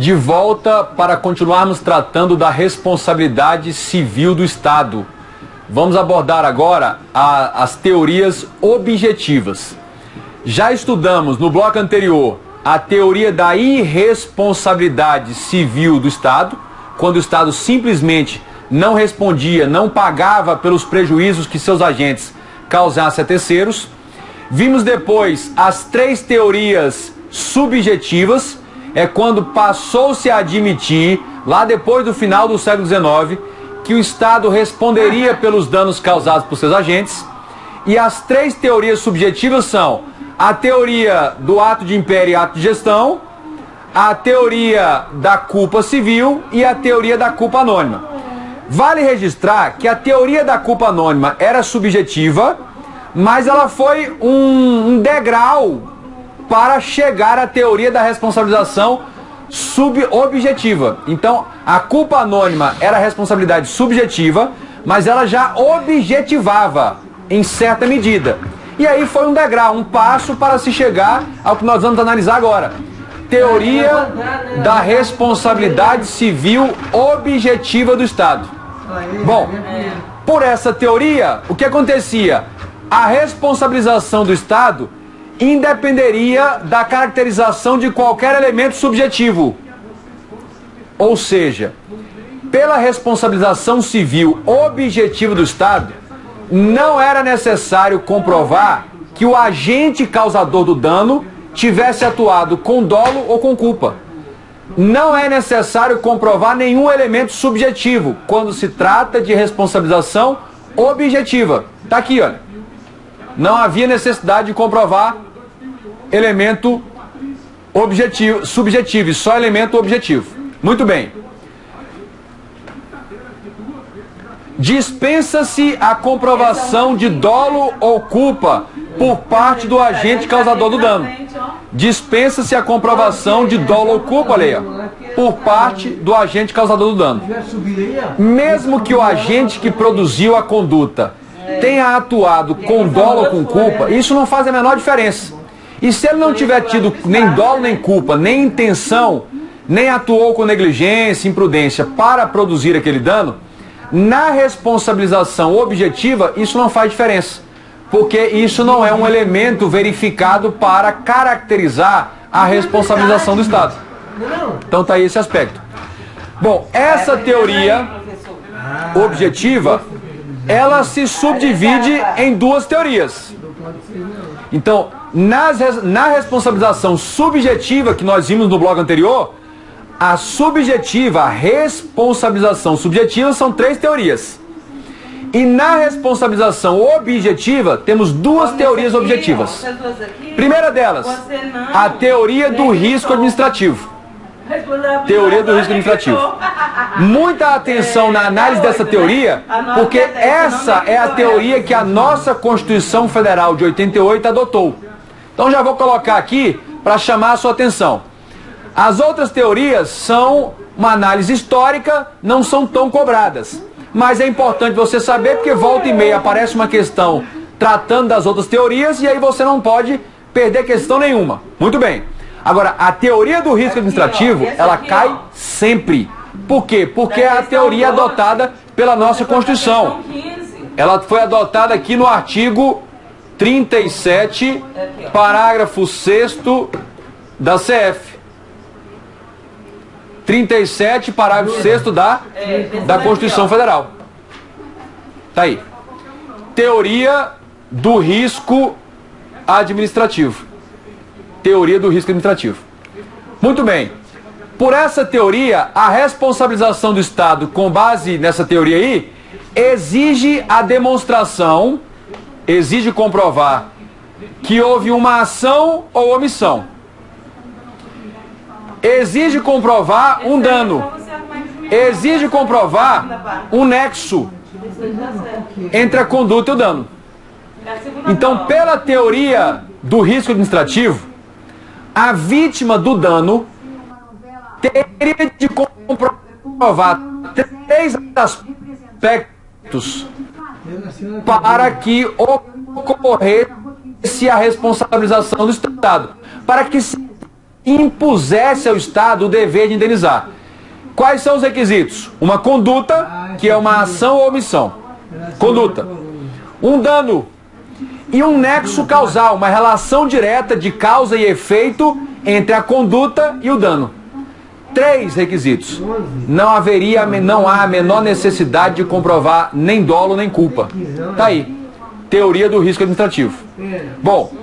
de volta para continuarmos tratando da responsabilidade civil do Estado. Vamos abordar agora as teorias objetivas. Já estudamos no bloco anterior a teoria da irresponsabilidade civil do Estado, quando o Estado simplesmente não respondia, não pagava pelos prejuízos que seus agentes causassem a terceiros. Vimos depois as três teorias subjetivas, é quando passou-se a admitir, lá depois do final do século XIX, que o Estado responderia pelos danos causados por seus agentes. E as três teorias subjetivas são a teoria do ato de império e ato de gestão, a teoria da culpa civil e a teoria da culpa anônima. Vale registrar que a teoria da culpa anônima era subjetiva, mas ela foi um degrau para chegar à teoria da responsabilização subobjetiva. Então, a culpa anônima era responsabilidade subjetiva, mas ela já objetivava em certa medida. E aí foi um degrau, um passo para se chegar ao que nós vamos analisar agora. Teoria da responsabilidade civil objetiva do Estado. Bom, por essa teoria, o que acontecia? A responsabilização do Estado independeria da caracterização de qualquer elemento subjetivo. Ou seja, pela responsabilização civil objetiva do Estado, não era necessário comprovar que o agente causador do dano tivesse atuado com dolo ou com culpa. Não é necessário comprovar nenhum elemento subjetivo quando se trata de responsabilização objetiva. Está aqui, olha. Não havia necessidade de comprovar elemento objetivo, subjetivo, só elemento objetivo. Muito bem. Dispensa-se a comprovação de dolo ou culpa por parte do agente causador do dano. Dispensa-se a comprovação de dolo ou culpa, leia, por parte do agente causador do dano. Mesmo que o agente que produziu a conduta tenha atuado com dolo ou com culpa, isso não faz a menor diferença. E se ele não tiver tido nem dolo nem culpa, nem intenção, nem atuou com negligência, imprudência para produzir aquele dano, na responsabilização objetiva, isso não faz diferença, porque isso não é um elemento verificado para caracterizar a responsabilização do Estado. Então está aí esse aspecto. Bom, essa teoria objetiva, ela se subdivide em duas teorias. Então, na responsabilização subjetiva que nós vimos no bloco anterior, a subjetiva, a responsabilização subjetiva são três teorias. E na responsabilização objetiva, temos duas teorias objetivas. Primeira delas, a teoria do risco administrativo. Teoria do risco administrativo. Muita atenção na análise dessa teoria, porque essa é a teoria que a nossa Constituição Federal de 88 adotou. Então já vou colocar aqui para chamar a sua atenção. As outras teorias são uma análise histórica, não são tão cobradas. Mas é importante você saber, porque volta e meia aparece uma questão tratando das outras teorias e aí você não pode perder questão nenhuma. Muito bem. Agora, a teoria do risco administrativo, ela cai sempre. Por quê? Porque é a teoria adotada pela nossa Constituição. Ela foi adotada aqui no artigo 37, parágrafo 6º da CF. 37, parágrafo 6º da Constituição Federal. Tá aí. Teoria do risco administrativo. Teoria do risco administrativo. Muito bem. Por essa teoria, a responsabilização do Estado, com base nessa teoria aí, exige a demonstração, exige comprovar que houve uma ação ou omissão. Exige comprovar um dano. Exige comprovar um nexo entre a conduta e o dano. Então, pela teoria do risco administrativo, a vítima do dano teria de comprovar três aspectos para que ocorresse a responsabilização do Estado. Para que se impusesse ao Estado o dever de indenizar. Quais são os requisitos? Uma conduta, que é uma ação ou omissão. Conduta. Um dano e um nexo causal, uma relação direta de causa e efeito entre a conduta e o dano. 3 requisitos. Não há a menor necessidade de comprovar nem dolo nem culpa. Tá aí. Teoria do risco administrativo. Bom,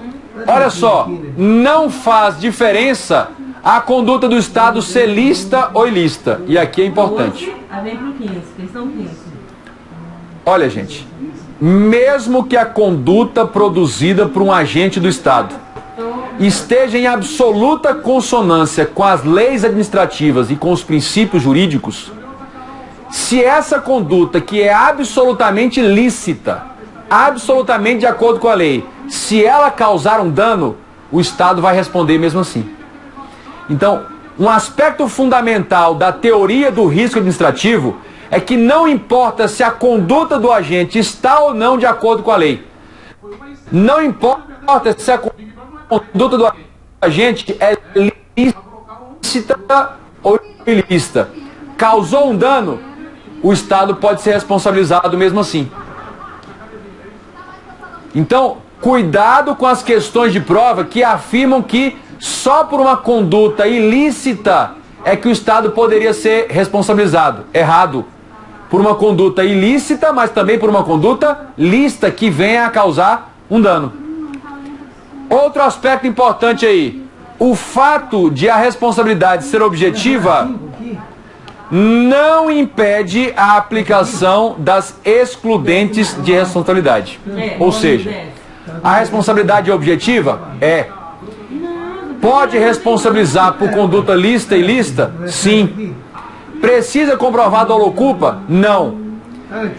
olha só, não faz diferença a conduta do Estado ser lícita ou ilícita. E aqui é importante. Olha, gente, mesmo que a conduta produzida por um agente do Estado esteja em absoluta consonância com as leis administrativas e com os princípios jurídicos, se essa conduta, que é absolutamente lícita, absolutamente de acordo com a lei, se ela causar um dano, o Estado vai responder mesmo assim. Então, um aspecto fundamental da teoria do risco administrativo é que não importa se a conduta do agente está ou não de acordo com a lei. Não importa se a conduta do agente é lícita ou ilícita. Causou um dano, o Estado pode ser responsabilizado mesmo assim. Então, cuidado com as questões de prova que afirmam que só por uma conduta ilícita é que o Estado poderia ser responsabilizado. Errado. Por uma conduta ilícita, mas também por uma conduta lícita que venha a causar um dano. Outro aspecto importante aí, o fato de a responsabilidade ser objetiva não impede a aplicação das excludentes de responsabilidade. Ou seja, a responsabilidade objetiva pode responsabilizar por conduta lícita e ilícita? Sim. Precisa comprovar dolo ou culpa? Não.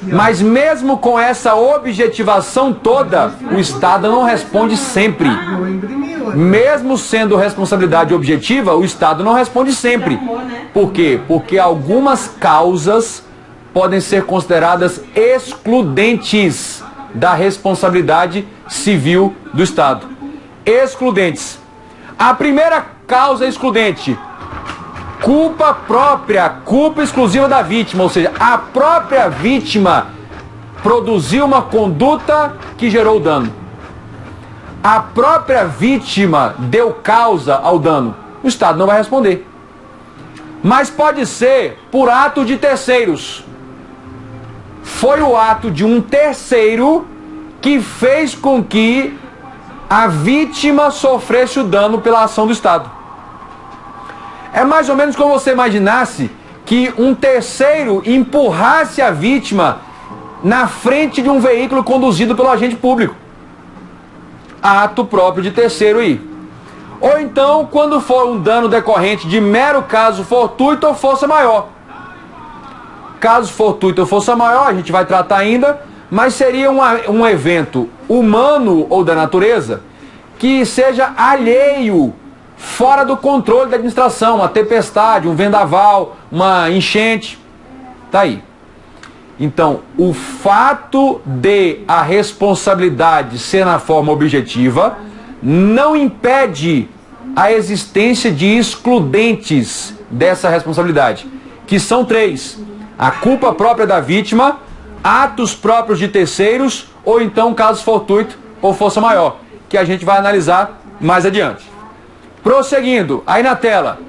Mas mesmo com essa objetivação toda, o Estado não responde sempre. Mesmo sendo responsabilidade objetiva, o Estado não responde sempre. Por quê? Porque algumas causas podem ser consideradas excludentes da responsabilidade civil do Estado. Excludentes. A primeira causa excludente: culpa própria, culpa exclusiva da vítima, ou seja, a própria vítima produziu uma conduta que gerou dano. A própria vítima deu causa ao dano. O Estado não vai responder. Mas pode ser por ato de terceiros. Foi o ato de um terceiro que fez com que a vítima sofresse o dano pela ação do Estado. É mais ou menos como você imaginasse que um terceiro empurrasse a vítima na frente de um veículo conduzido pelo agente público. Ato próprio de terceiro aí. Ou então, quando for um dano decorrente de mero caso fortuito ou força maior. Caso fortuito ou força maior, a gente vai tratar ainda, mas seria um evento humano ou da natureza que seja alheio, fora do controle da administração, uma tempestade, um vendaval, uma enchente. Tá aí. Então, o fato de a responsabilidade ser na forma objetiva não impede a existência de excludentes dessa responsabilidade, que são 3. A culpa própria da vítima, atos próprios de terceiros, ou então casos fortuito ou força maior, que a gente vai analisar mais adiante. Prosseguindo, aí na tela,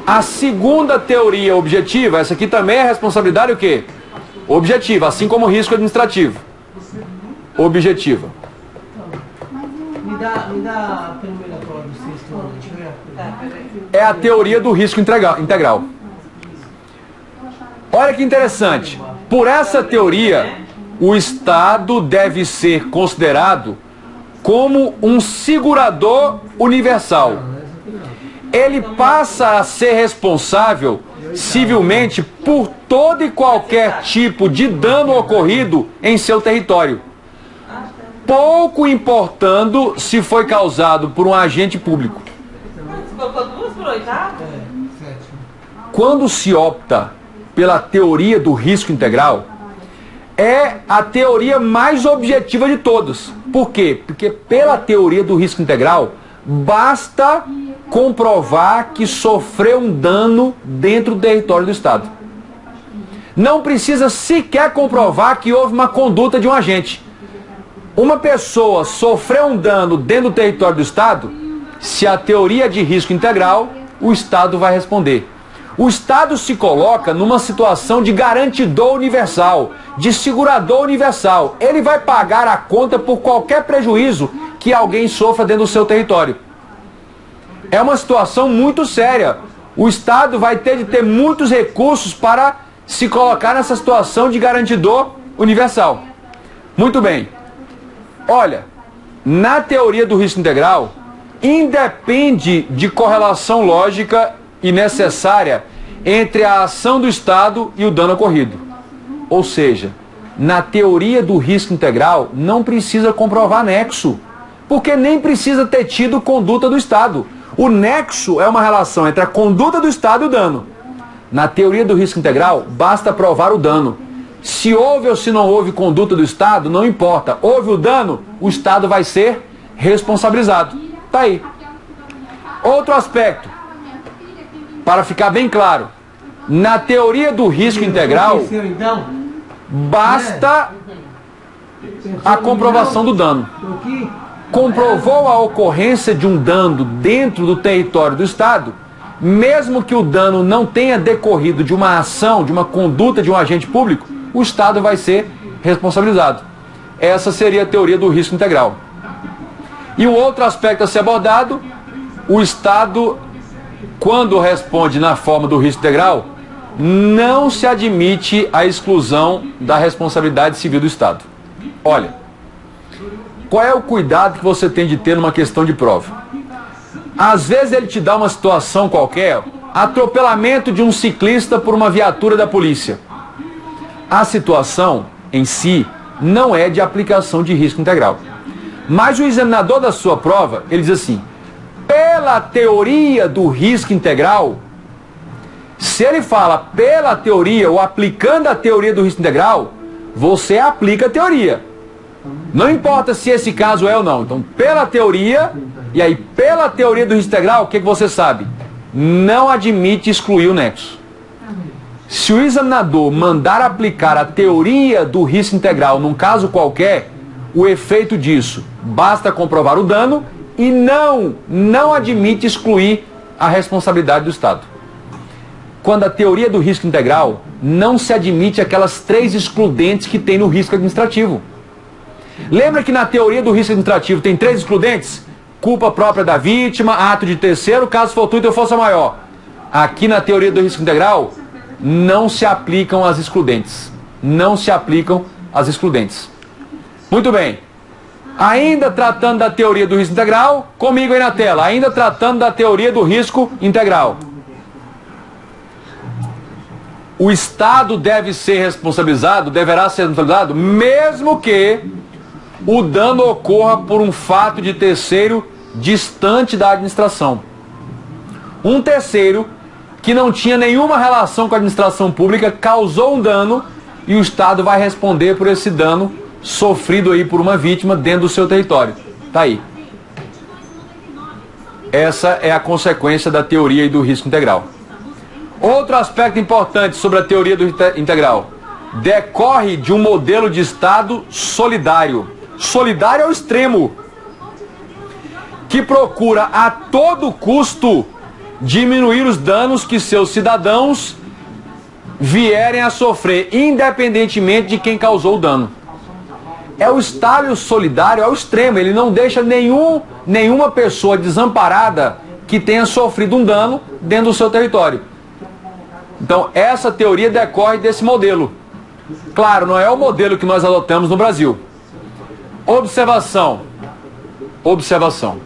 a segunda teoria objetiva, essa aqui também é responsabilidade o quê? Objetiva, assim como o risco administrativo. Objetiva. Me dá a primeira prova do sexto ano. É a teoria do risco integral. Olha que interessante. Por essa teoria, o Estado deve ser considerado como um segurador universal. Ele passa a ser responsável civilmente por todo e qualquer tipo de dano ocorrido em seu território, pouco importando se foi causado por um agente público. Quando se opta pela teoria do risco integral, é a teoria mais objetiva de todas. Por quê? Porque pela teoria do risco integral, basta comprovar que sofreu um dano dentro do território do Estado. Não precisa sequer comprovar que houve uma conduta de um agente. Uma pessoa sofreu um dano dentro do território do Estado, se a teoria de risco integral, o Estado vai responder. O Estado se coloca numa situação de garantidor universal, de segurador universal. Ele vai pagar a conta por qualquer prejuízo que alguém sofra dentro do seu território. É uma situação muito séria. O Estado vai ter de ter muitos recursos para se colocar nessa situação de garantidor universal. Muito bem. Olha, na teoria do risco integral, independe de correlação lógica e necessária entre a ação do Estado e o dano ocorrido. Ou seja, na teoria do risco integral, não precisa comprovar nexo, porque nem precisa ter tido conduta do Estado. O nexo é uma relação entre a conduta do Estado e o dano. Na teoria do risco integral, basta provar o dano. Se houve ou se não houve conduta do Estado, não importa. Houve o dano, o Estado vai ser responsabilizado. Tá aí. Outro aspecto, para ficar bem claro, na teoria do risco integral, basta a comprovação do dano. Comprovou a ocorrência de um dano dentro do território do Estado, mesmo que o dano não tenha decorrido de uma ação, de uma conduta de um agente público, o Estado vai ser responsabilizado. Essa seria a teoria do risco integral. E um outro aspecto a ser abordado, o Estado, quando responde na forma do risco integral, não se admite a exclusão da responsabilidade civil do Estado. Olha, qual é o cuidado que você tem de ter numa questão de prova? Às vezes ele te dá uma situação qualquer, atropelamento de um ciclista por uma viatura da polícia. A situação em si não é de aplicação de risco integral. Mas o examinador da sua prova, ele diz assim, pela teoria do risco integral, se ele fala pela teoria ou aplicando a teoria do risco integral, você aplica a teoria. Não importa se esse caso é ou não. Então, pela teoria, e aí pela teoria do risco integral, o que você sabe? Não admite excluir o nexo. Se o examinador mandar aplicar a teoria do risco integral num caso qualquer, o efeito disso basta comprovar o dano e não admite excluir a responsabilidade do Estado. Quando a teoria do risco integral não se admite aquelas 3 excludentes que tem no risco administrativo. Lembra que na teoria do risco administrativo tem 3 excludentes? Culpa própria da vítima, ato de terceiro, caso fortuito ou força maior. Aqui na teoria do risco integral, não se aplicam as excludentes. Não se aplicam as excludentes. Muito bem. Ainda tratando da teoria do risco integral, comigo aí na tela, ainda tratando da teoria do risco integral. O Estado deve ser responsabilizado, deverá ser responsabilizado, mesmo que o dano ocorra por um fato de terceiro distante da administração. Um terceiro que não tinha nenhuma relação com a administração pública causou um dano e o Estado vai responder por esse dano sofrido aí por uma vítima dentro do seu território. Tá aí. Essa é a consequência da teoria e do risco integral. Outro aspecto importante sobre a teoria do integral. Decorre de um modelo de Estado solidário. Solidário ao extremo. Que procura a todo custo diminuir os danos que seus cidadãos vierem a sofrer, independentemente de quem causou o dano. É o Estado solidário ao extremo. Ele não deixa nenhuma pessoa desamparada que tenha sofrido um dano dentro do seu território. Então, essa teoria decorre desse modelo. Claro, não é o modelo que nós adotamos no Brasil. Observação. Observação.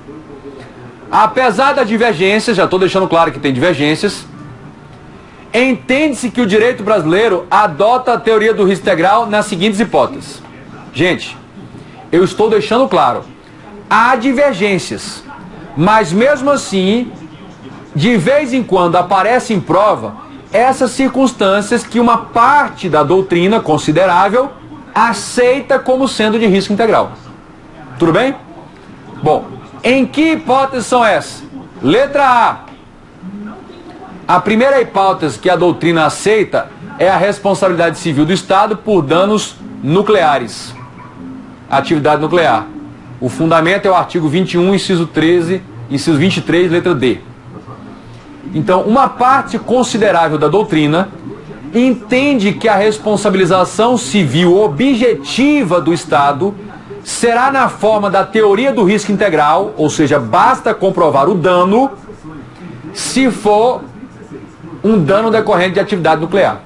Apesar da divergência, já estou deixando claro que tem divergências, entende-se que o direito brasileiro adota a teoria do risco integral nas seguintes hipóteses. Gente, eu estou deixando claro, há divergências, mas mesmo assim, de vez em quando aparece em prova essas circunstâncias que uma parte da doutrina considerável aceita como sendo de risco integral. Tudo bem? Bom, em que hipóteses são essas? Letra A. A primeira hipótese que a doutrina aceita é a responsabilidade civil do Estado por danos nucleares. Atividade nuclear. O fundamento é o artigo 21, inciso 13, inciso 23, letra D. Então, uma parte considerável da doutrina entende que a responsabilização civil objetiva do Estado será na forma da teoria do risco integral, ou seja, basta comprovar o dano se for um dano decorrente de atividade nuclear.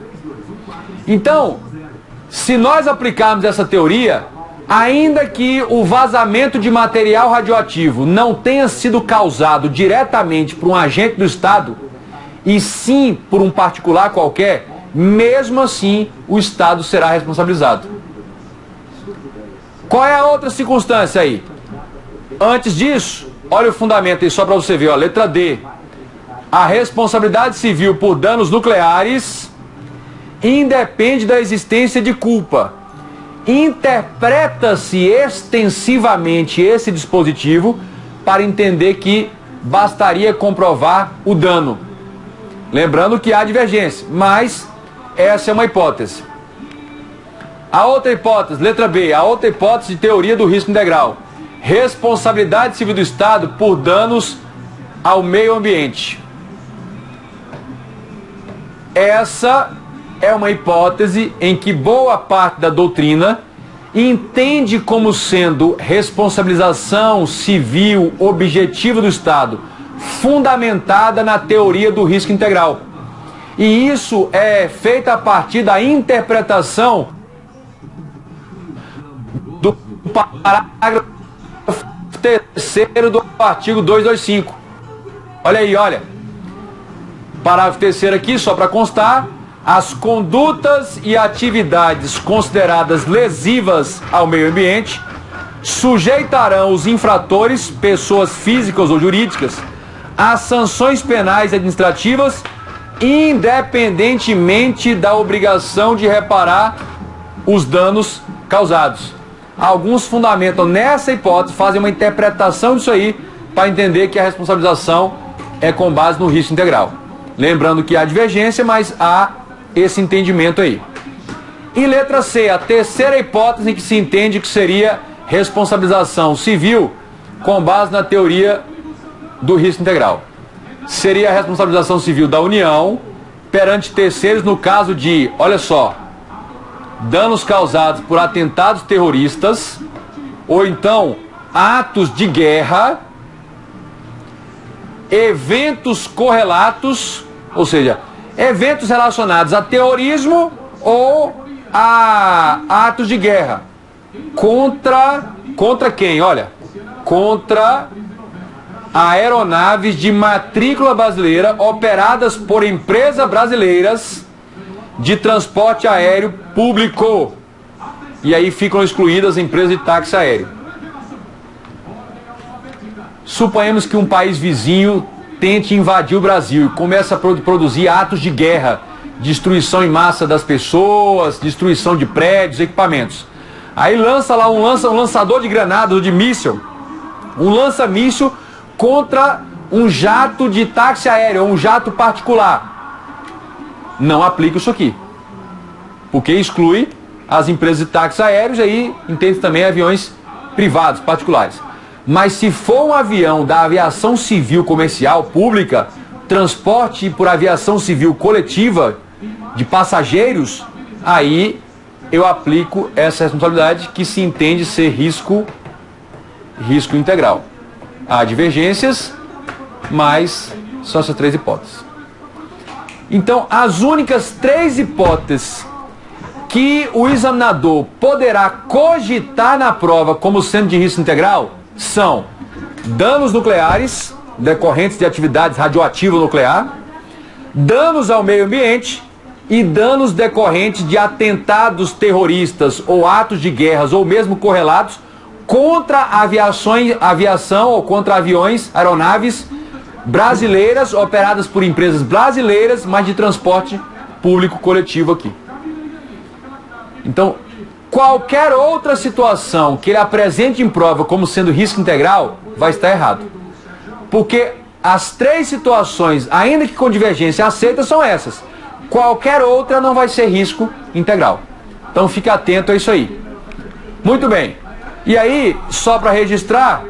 Então, se nós aplicarmos essa teoria, ainda que o vazamento de material radioativo não tenha sido causado diretamente por um agente do Estado, e sim por um particular qualquer, mesmo assim o Estado será responsabilizado. Qual é a outra circunstância aí? Antes disso, olha o fundamento aí só para você ver, ó, letra D. A responsabilidade civil por danos nucleares independe da existência de culpa. Interpreta-se extensivamente esse dispositivo para entender que bastaria comprovar o dano. Lembrando que há divergência, mas essa é uma hipótese. A outra hipótese, letra B, a outra hipótese de teoria do risco integral. Responsabilidade civil do Estado por danos ao meio ambiente. Essa é uma hipótese em que boa parte da doutrina entende como sendo responsabilização civil objetiva do Estado fundamentada na teoria do risco integral. E isso é feito a partir da interpretação do parágrafo 3º do artigo 225. Olha aí, olha. Parágrafo 3º aqui, só para constar: as condutas e atividades consideradas lesivas ao meio ambiente sujeitarão os infratores, pessoas físicas ou jurídicas, às sanções penais e administrativas, independentemente da obrigação de reparar os danos causados. Alguns fundamentam nessa hipótese, fazem uma interpretação disso aí para entender que a responsabilização é com base no risco integral. Lembrando que há divergência, mas há esse entendimento aí. E letra C, a terceira hipótese em que se entende que seria responsabilização civil com base na teoria do risco integral. Seria a responsabilização civil da União perante terceiros no caso de, olha só, danos causados por atentados terroristas ou então atos de guerra, eventos correlatos, ou seja, eventos relacionados a terrorismo ou a atos de guerra. Contra quem? Olha, contra aeronaves de matrícula brasileira operadas por empresas brasileiras de transporte aéreo público. E aí ficam excluídas empresas de táxi aéreo. Suponhamos que um país vizinho tente invadir o Brasil e começa a produzir atos de guerra, destruição em massa das pessoas, destruição de prédios, equipamentos. Aí lança lá um lançador de granadas ou de míssil, um lança-míssil contra um jato de táxi aéreo, ou um jato particular. Não aplica isso aqui, porque exclui as empresas de táxi aéreos, aí entende também aviões privados, particulares. Mas se for um avião da aviação civil comercial pública, transporte por aviação civil coletiva de passageiros, aí eu aplico essa responsabilidade que se entende ser risco integral. Há divergências, mas são essas três hipóteses. Então, as únicas três hipóteses que o examinador poderá cogitar na prova como sendo de risco integral são danos nucleares decorrentes de atividades radioativas nuclear, danos ao meio ambiente e danos decorrentes de atentados terroristas ou atos de guerras ou mesmo correlatos contra aviação ou contra aviões, aeronaves brasileiras operadas por empresas brasileiras, mas de transporte público coletivo aqui. Então, qualquer outra situação que ele apresente em prova como sendo risco integral vai estar errado. Porque as três situações, ainda que com divergência aceita, são essas. Qualquer outra não vai ser risco integral. Então fique atento a isso aí. Muito bem. E aí, só para registrar,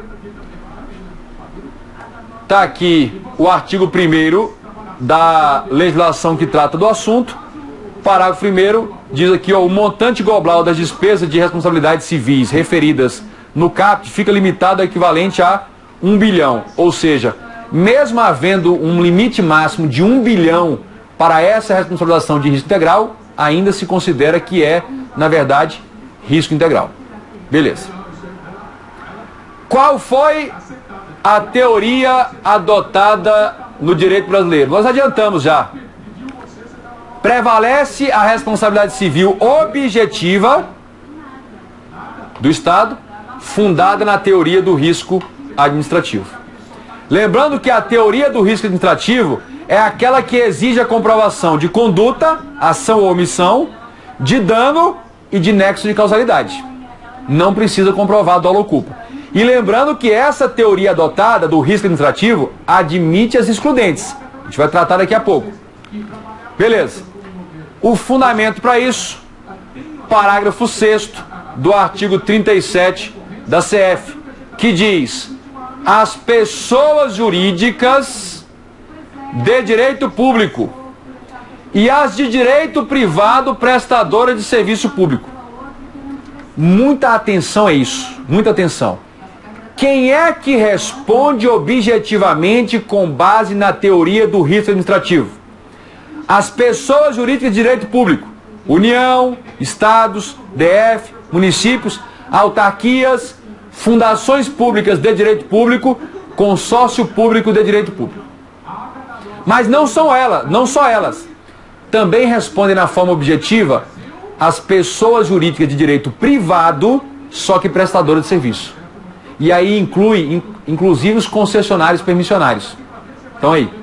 está aqui o artigo 1º da legislação que trata do assunto. Parágrafo 1º diz aqui, ó, o montante global das despesas de responsabilidades civis referidas no CAPT fica limitado ao equivalente a 1 bilhão. Ou seja, mesmo havendo um limite máximo de 1 bilhão para essa responsabilização de risco integral, ainda se considera que é, na verdade, risco integral. Beleza. Qual foi a teoria adotada no direito brasileiro? Nós adiantamos já. Prevalece a responsabilidade civil objetiva do Estado, fundada na teoria do risco administrativo. Lembrando que a teoria do risco administrativo é aquela que exige a comprovação de conduta, ação ou omissão, de dano e de nexo de causalidade. Não precisa comprovar dolo ou culpa. E lembrando que essa teoria adotada do risco administrativo admite as excludentes. A gente vai tratar daqui a pouco. Beleza. O fundamento para isso, parágrafo 6º do artigo 37 da CF, que diz: as pessoas jurídicas de direito público e as de direito privado prestadoras de serviço público. Muita atenção a isso, muita atenção. Quem é que responde objetivamente com base na teoria do risco administrativo? As pessoas jurídicas de direito público, União, Estados, DF, municípios, autarquias, fundações públicas de direito público, consórcio público de direito público. Mas não só elas. Também respondem na forma objetiva as pessoas jurídicas de direito privado, só que prestadoras de serviço. E aí inclui, inclusive, os concessionários permissionários. Então aí,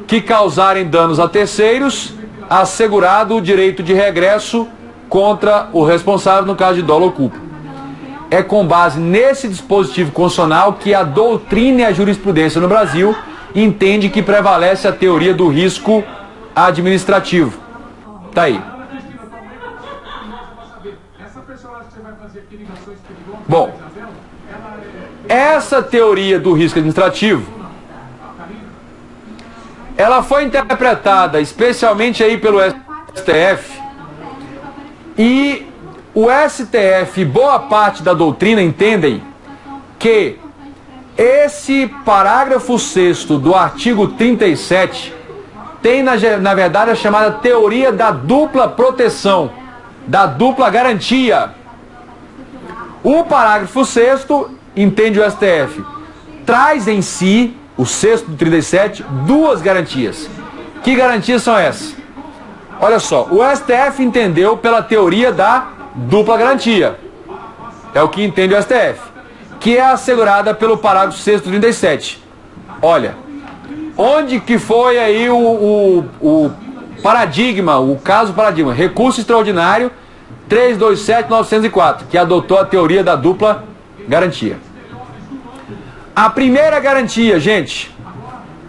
que causarem danos a terceiros, assegurado o direito de regresso contra o responsável no caso de dolo ou culpa. É com base nesse dispositivo constitucional que a doutrina e a jurisprudência no Brasil entende que prevalece a teoria do risco administrativo. Tá aí. Bom, essa teoria do risco administrativo, ela foi interpretada especialmente aí pelo STF, e o STF e boa parte da doutrina entendem que esse parágrafo 6º do artigo 37 tem, na verdade, a chamada teoria da dupla proteção, da dupla garantia. O parágrafo 6º, entende o STF, traz em si, o 6º do 37, duas garantias. Que garantias são essas? Olha só, o STF entendeu pela teoria da dupla garantia. É o que entende o STF, que é assegurada pelo parágrafo 6º do 37. Olha, onde que foi aí o paradigma, o caso paradigma? Recurso extraordinário 327.904, que adotou a teoria da dupla garantia. A primeira garantia, gente,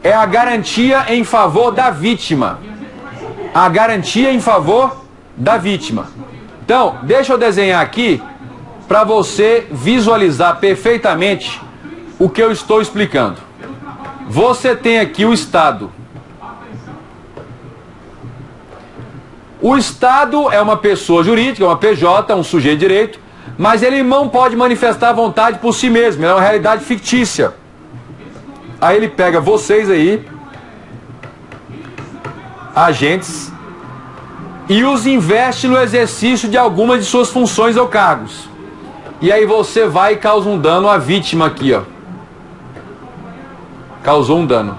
é a garantia em favor da vítima. A garantia em favor da vítima. Então, deixa eu desenhar aqui para você visualizar perfeitamente o que eu estou explicando. Você tem aqui o Estado. O Estado é uma pessoa jurídica, uma PJ, um sujeito de direito, mas ele não pode manifestar vontade por si mesmo, ele é uma realidade fictícia. Aí ele pega vocês aí, agentes, e os investe no exercício de algumas de suas funções ou cargos. E aí você vai e causa um dano à vítima aqui, ó. Causou um dano.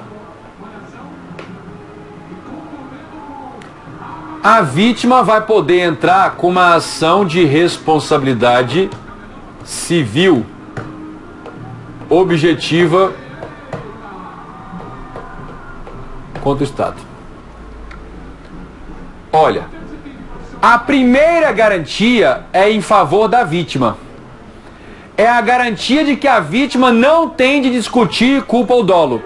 A vítima vai poder entrar com uma ação de responsabilidade civil objetiva contra o Estado. Olha, a primeira garantia é em favor da vítima. É a garantia de que a vítima não tem de discutir culpa ou dolo.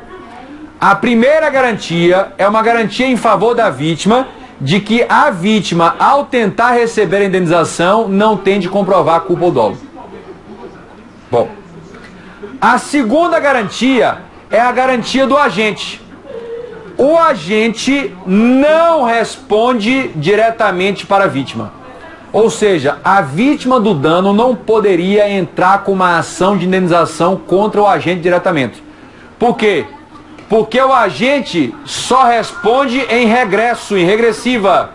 A primeira garantia é uma garantia em favor da vítima de que a vítima, ao tentar receber a indenização, não tem de comprovar culpa ou dolo. Bom, a segunda garantia é a garantia do agente. O agente não responde diretamente para a vítima. Ou seja, a vítima do dano não poderia entrar com uma ação de indenização contra o agente diretamente. Por quê? Porque o agente só responde em regresso, em regressiva,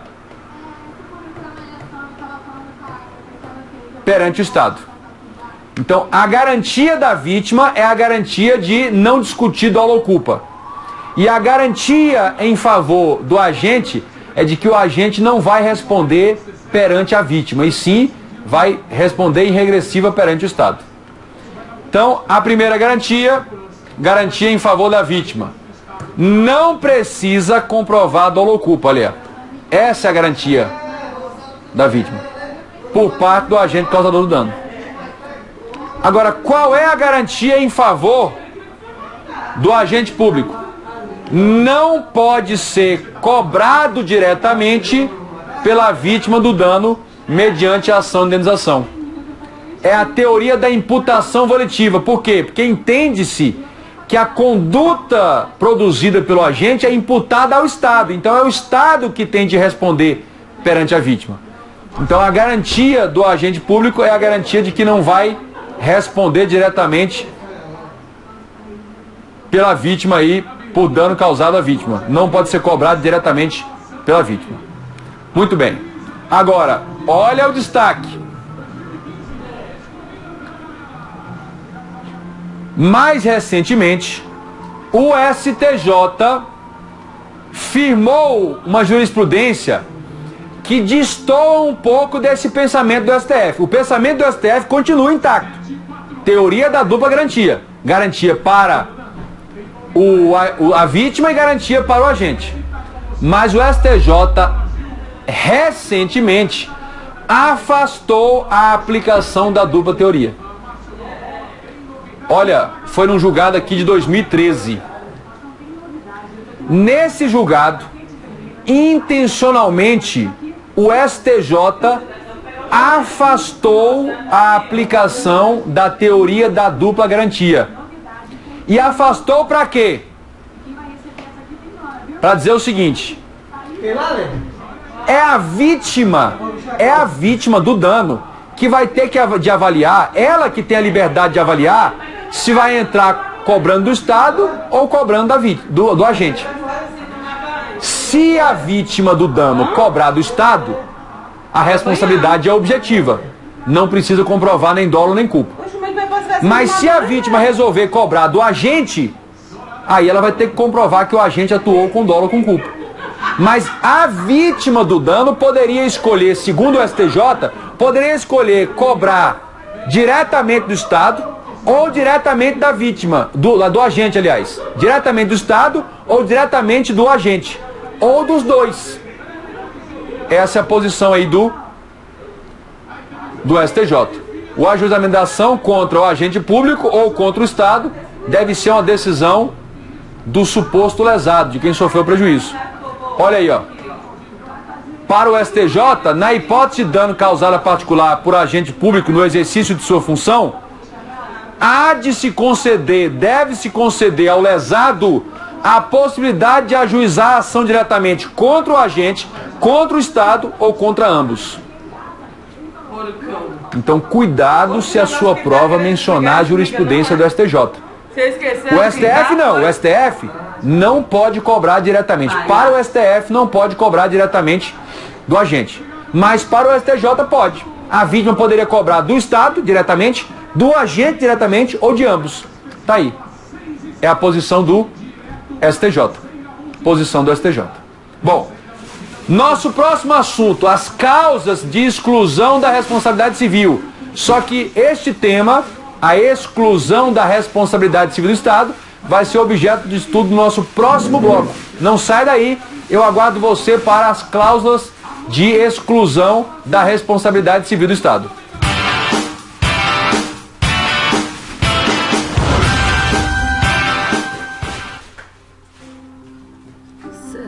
perante o Estado. Então, a garantia da vítima é a garantia de não discutir dolo ou culpa. E a garantia em favor do agente é de que o agente não vai responder perante a vítima, e sim vai responder em regressiva perante o Estado. Então, a primeira garantia, garantia em favor da vítima. Não precisa comprovar dolo ou culpa, olha. Essa é a garantia da vítima, por parte do agente causador do dano. Agora, qual é a garantia em favor do agente público? Não pode ser cobrado diretamente pela vítima do dano mediante a ação de indenização. É a teoria da imputação volitiva. Por quê? Porque entende-se que a conduta produzida pelo agente é imputada ao Estado. Então é o Estado que tem de responder perante a vítima. Então a garantia do agente público é a garantia de que não vai responder diretamente pela vítima aí, por dano causado à vítima. Não pode ser cobrado diretamente pela vítima. Muito bem. Agora, olha o destaque. Mais recentemente, o STJ firmou uma jurisprudência que destoa um pouco desse pensamento do STF. O pensamento do STF continua intacto. Teoria da dupla garantia. Garantia para a vítima e garantia para o agente. Mas o STJ recentemente afastou a aplicação da dupla teoria. Olha, foi num julgado aqui de 2013. Nesse julgado, intencionalmente, o STJ afastou a aplicação da teoria da dupla garantia. E afastou para quê? Para dizer o seguinte: é a vítima do dano que vai ter de avaliar, ela que tem a liberdade de avaliar se vai entrar cobrando do Estado ou cobrando do agente. Se a vítima do dano cobrar do Estado, a responsabilidade é objetiva. Não precisa comprovar nem dolo nem culpa. Mas se a vítima resolver cobrar do agente, aí ela vai ter que comprovar que o agente atuou com dolo ou com culpa. Mas a vítima do dano poderia escolher, segundo o STJ, poderia escolher cobrar diretamente do Estado ou diretamente da vítima, do agente, aliás. Diretamente do Estado ou diretamente do agente. Ou dos dois. Essa é a posição aí do STJ. O ajuizamento da ação contra o agente público ou contra o Estado deve ser uma decisão do suposto lesado, de quem sofreu prejuízo. Olha aí, ó. Para o STJ, na hipótese de dano causado a particular por agente público no exercício de sua função, deve-se conceder ao lesado a possibilidade de ajuizar a ação diretamente contra o agente, contra o Estado ou contra ambos. Então, cuidado se a sua prova mencionar a jurisprudência do STJ. O STF não, o STF não pode cobrar diretamente. Para o STF não pode cobrar diretamente do agente. Mas para o STJ pode. A vítima poderia cobrar do Estado diretamente, do agente diretamente ou de ambos. Tá aí. É a posição do STJ. Posição do STJ. Bom, nosso próximo assunto, as causas de exclusão da responsabilidade civil. Só que este tema, a exclusão da responsabilidade civil do Estado, vai ser objeto de estudo no nosso próximo bloco. Não sai daí, eu aguardo você para as cláusulas de exclusão da responsabilidade civil do Estado.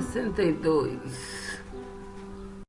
62.